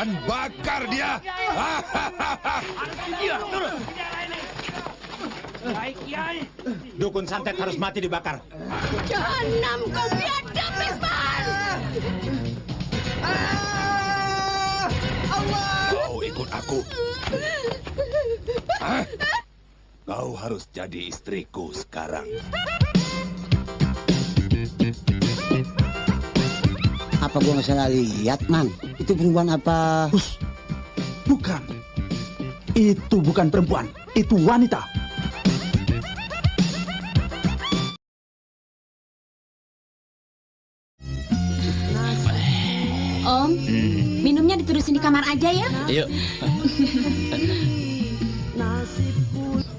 dan bakar dia. Dukun santet harus mati dibakar. Jahanam kau biadab, Bisman! Kau ikut aku. Hah? Kau harus jadi istriku sekarang. Apa gua nggak salah lihat, Man? Itu perempuan apa? Bukan. Itu bukan perempuan. Itu wanita. Om, minumnya diterusin di kamar aja ya. Yuk.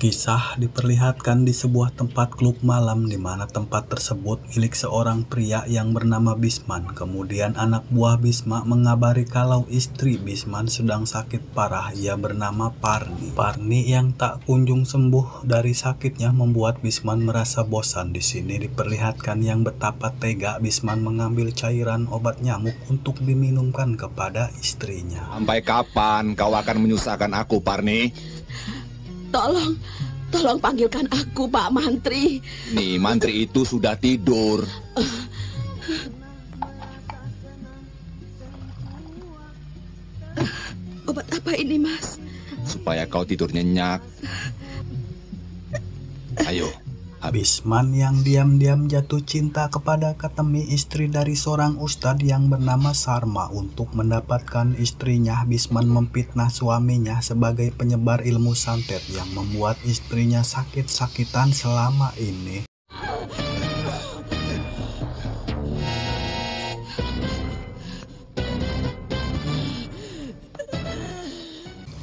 Kisah diperlihatkan di sebuah tempat klub malam di mana tempat tersebut milik seorang pria yang bernama Bisman. Kemudian anak buah Bisma mengabari kalau istri Bisman sedang sakit parah. Ia bernama Parni. Parni yang tak kunjung sembuh dari sakitnya membuat Bisman merasa bosan. Di sini diperlihatkan yang betapa tega Bisman mengambil cairan obat nyamuk untuk diminumkan kepada istrinya. Sampai kapan kau akan menyusahkan aku, Parni? Tolong panggilkan aku, Pak Mantri. Nih, mantri itu sudah tidur. Obat apa ini, Mas? Supaya kau tidur nyenyak. Ayo. Bisman yang diam-diam jatuh cinta kepada Katemi, istri dari seorang ustadz yang bernama Sarma. Untuk mendapatkan istrinya, Bisman memfitnah suaminya sebagai penyebar ilmu santet yang membuat istrinya sakit-sakitan selama ini.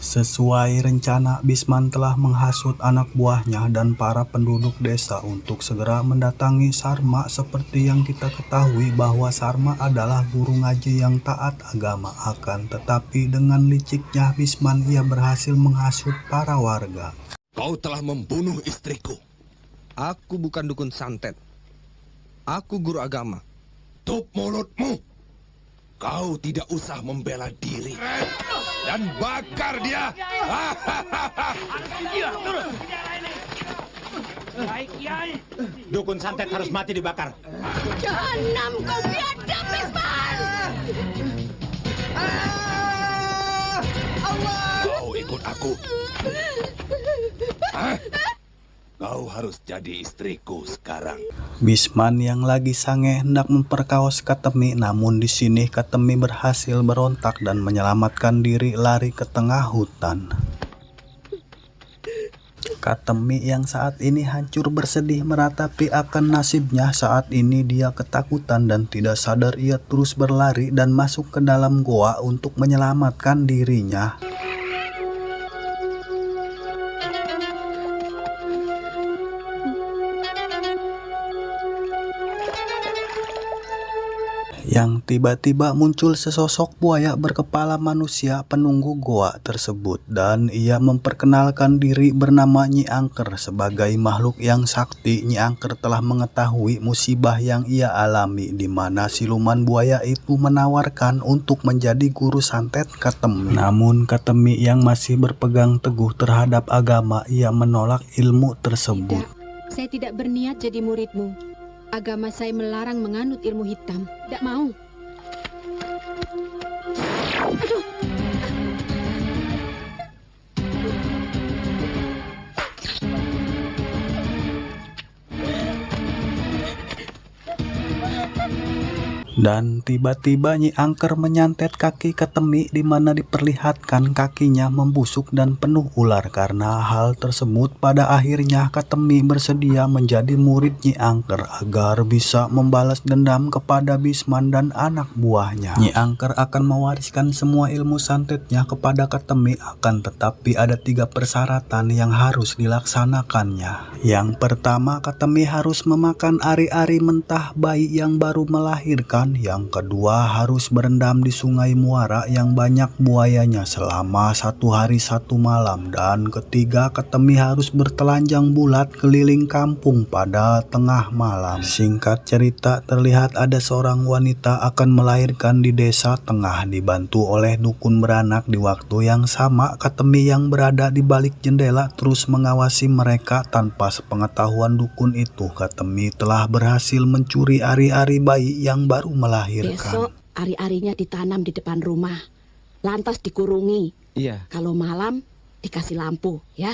Sesuai rencana, Bisman telah menghasut anak buahnya dan para penduduk desa untuk segera mendatangi Sarma. Seperti yang kita ketahui bahwa Sarma adalah guru ngaji yang taat agama. Akan tetapi dengan liciknya Bisman ia berhasil menghasut para warga. Kau telah membunuh istriku. Aku bukan dukun santet. Aku guru agama. Tutup mulutmu. Kau tidak usah membela diri. Dan bakar dia. Dukun santet harus mati dibakar. Jahanam kau biadab, Bisman! Kau ikut aku. Hah? Kau harus jadi istriku sekarang. Bisman yang lagi sange hendak memperkaos Katemi, namun di sini Katemi berhasil berontak dan menyelamatkan diri lari ke tengah hutan. Katemi yang saat ini hancur bersedih meratapi akan nasibnya. Saat ini dia ketakutan dan tidak sadar ia terus berlari dan masuk ke dalam goa untuk menyelamatkan dirinya. Yang tiba-tiba muncul sesosok buaya berkepala manusia penunggu goa tersebut, dan ia memperkenalkan diri bernama Nyi Angker. Sebagai makhluk yang sakti, Nyi Angker telah mengetahui musibah yang ia alami, di mana siluman buaya itu menawarkan untuk menjadi guru santet Katemi. Namun Katemi yang masih berpegang teguh terhadap agama, ia menolak ilmu tersebut. Saya tidak berniat jadi muridmu. Agama saya melarang menganut ilmu hitam. Tidak mau. Aduh. Dan tiba-tiba Nyi Angker menyantet kaki Katemi, di mana diperlihatkan kakinya membusuk dan penuh ular. Karena hal tersebut, pada akhirnya Katemi bersedia menjadi murid Nyi Angker agar bisa membalas dendam kepada Bisman dan anak buahnya. Nyi Angker akan mewariskan semua ilmu santetnya kepada Katemi, akan tetapi ada 3 persyaratan yang harus dilaksanakannya. Yang pertama, Katemi harus memakan ari-ari mentah bayi yang baru melahirkan. siluman, yang kedua harus berendam di Sungai Muara yang banyak buayanya selama 1 hari 1 malam, dan ketiga Ketemi harus bertelanjang bulat keliling kampung pada tengah malam. Singkat cerita, terlihat ada seorang wanita akan melahirkan di desa tengah dibantu oleh dukun beranak. Di waktu yang sama, Ketemi yang berada di balik jendela terus mengawasi mereka. Tanpa sepengetahuan dukun itu, Ketemi telah berhasil mencuri ari-ari bayi yang baru melahirkan. Besok ari-arinya ditanam di depan rumah, lantas dikurungi. Iya. Kalau malam dikasih lampu, ya.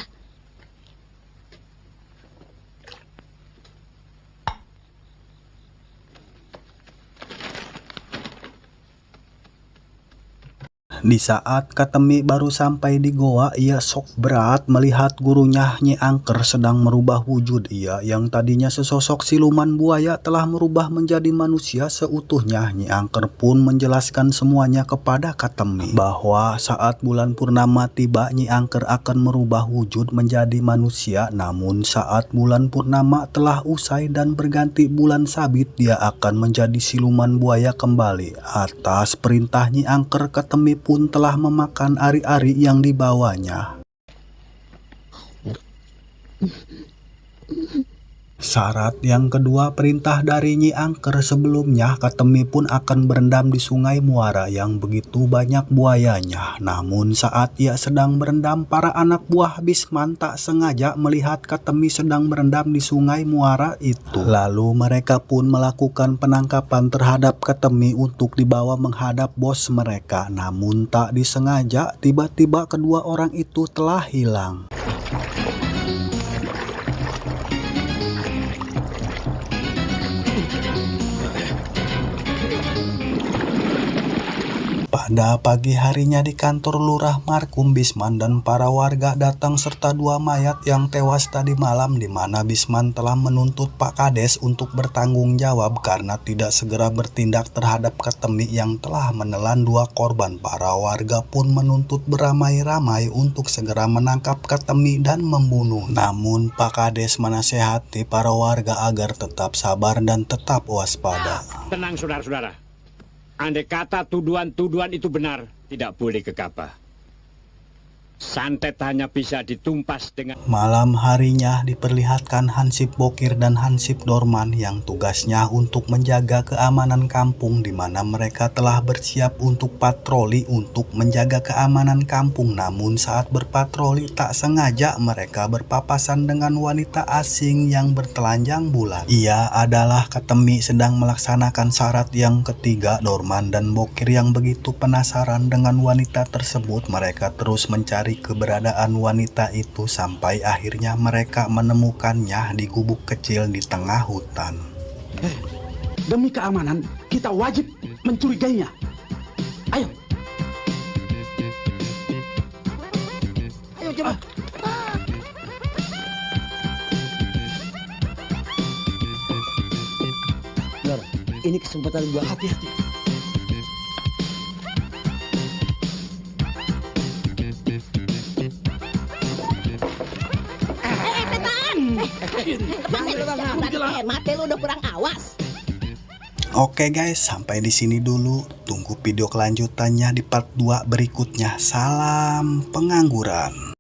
Di saat Ketemi baru sampai di goa, ia sok berat melihat gurunya Nyi Angker sedang merubah wujud. Ia yang tadinya sesosok siluman buaya telah merubah menjadi manusia seutuhnya. Nyi Angker pun menjelaskan semuanya kepada Ketemi, bahwa saat bulan purnama tiba Nyi Angker akan merubah wujud menjadi manusia. Namun saat bulan purnama telah usai dan berganti bulan sabit, dia akan menjadi siluman buaya kembali. Atas perintah Nyi Angker, Ketemi pun telah memakan ari-ari yang dibawanya. Syarat yang kedua perintah dari Nyi Angker sebelumnya, Ketemi pun akan berendam di Sungai Muara yang begitu banyak buayanya. Namun saat ia sedang berendam, para anak buah Bisman tak sengaja melihat Ketemi sedang berendam di Sungai Muara itu. Lalu mereka pun melakukan penangkapan terhadap Ketemi untuk dibawa menghadap bos mereka. Namun tak disengaja, tiba-tiba kedua orang itu telah hilang. Pada pagi harinya di kantor Lurah Markum, Bisman dan para warga datang serta 2 mayat yang tewas tadi malam, di mana Bisman telah menuntut Pak Kades untuk bertanggung jawab karena tidak segera bertindak terhadap Ketemi yang telah menelan 2 korban. Para warga pun menuntut beramai-ramai untuk segera menangkap Ketemi dan membunuh. Namun Pak Kades menasehati para warga agar tetap sabar dan tetap waspada. Tenang saudara-saudara. Andai kata tuduhan-tuduhan itu benar, tidak boleh gegabah. Santet hanya bisa ditumpas dengan... Malam harinya diperlihatkan Hansip Bokir dan Hansip Dorman yang tugasnya untuk menjaga keamanan kampung, di mana mereka telah bersiap untuk patroli untuk menjaga keamanan kampung. Namun saat berpatroli tak sengaja mereka berpapasan dengan wanita asing yang bertelanjang bulat. Ia adalah Ketemi sedang melaksanakan syarat yang ketiga. Dorman dan Bokir yang begitu penasaran dengan wanita tersebut, mereka terus mencari keberadaan wanita itu sampai akhirnya mereka menemukannya di gubuk kecil di tengah hutan. Demi keamanan, kita wajib mencurigainya. Ayo. Ayo coba. Lor, ini kesempatan gua. Hati-hati. Mati lu udah kurang awas. Oke guys, sampai di sini dulu. Tunggu video kelanjutannya di part 2 berikutnya. Salam pengangguran.